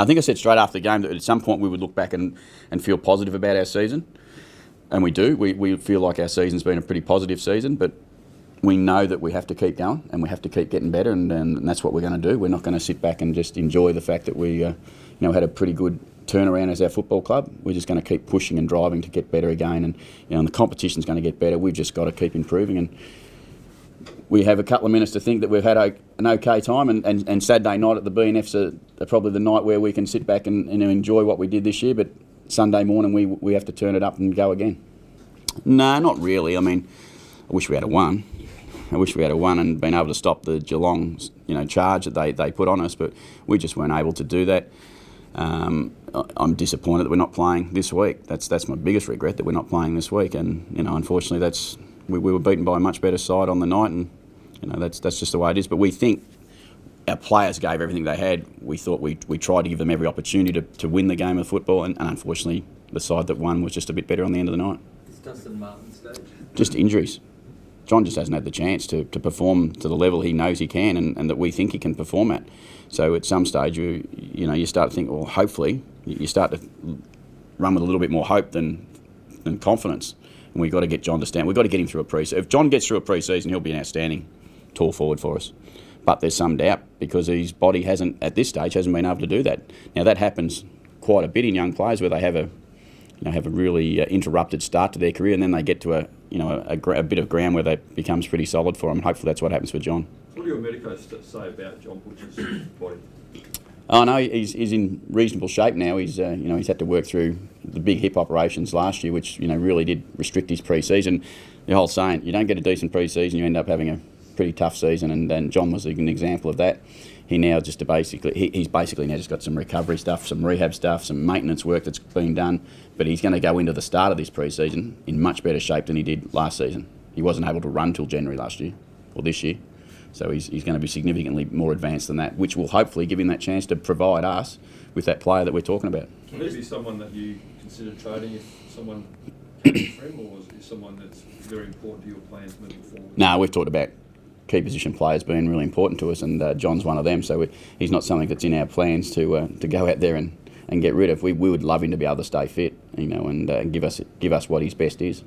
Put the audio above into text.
I think I said straight after the game that at some point we would look back and feel positive about our season. And we do. We feel like our season's been a pretty positive season, but we know that we have to keep going and we have to keep getting better, and that's what we're going to do. We're not going to sit back and just enjoy the fact that we had a pretty good turnaround as our football club. We're just going to keep pushing and driving to get better again, and the competition's going to get better. We've just got to keep improving, and we have a couple of minutes to think that we've had an okay time, and Saturday night at the BNF's are probably the night where we can sit back and enjoy what we did this year, but Sunday morning we have to turn it up and go again. No, not really. I mean, I wish we had won. I wish we had won and been able to stop the Geelong, charge that they put on us, but we just weren't able to do that. I'm disappointed that we're not playing this week. That's my biggest regret, that we're not playing this week, and unfortunately we were beaten by a much better side on the night, and that's just the way it is. But we think our players gave everything they had. We thought we tried to give them every opportunity to win the game of football, and unfortunately the side that won was just a bit better on the end of the night. Is Dustin Martin's stage? Just injuries. John just hasn't had the chance to perform to the level he knows he can, and that we think he can perform at. So at some stage you start to think, well, hopefully you start to run with a little bit more hope than confidence. And we've got to get John to stand. We've got to get him through a pre-season. If John gets through a pre-season, he'll be an outstanding tall forward for us. But there's some doubt because his body hasn't been able to do that. Now that happens quite a bit in young players where they have a really interrupted start to their career, and then they get to a bit of ground where that becomes pretty solid for them. Hopefully that's what happens for John. What do your medicos say about John Butcher's body? Oh no, he's in reasonable shape now. He's had to work through the big hip operations last year, which really did restrict his pre-season. The whole saying, you don't get a decent pre-season, you end up having a pretty tough season, and John was an example of that. He now he's basically now just got some recovery stuff, some rehab stuff, some maintenance work that's been done, but he's going to go into the start of this pre-season in much better shape than he did last season. He wasn't able to run till January last year, or this year. So he's going to be significantly more advanced than that, which will hopefully give him that chance to provide us with that player that we're talking about. Will he be someone that you consider trading if someone came for him, or is he someone that's very important to your plans moving forward? No, we've talked about key position players being really important to us, and John's one of them. So he's not something that's in our plans to go out there and get rid of. We would love him to be able to stay fit, and give us what his best is.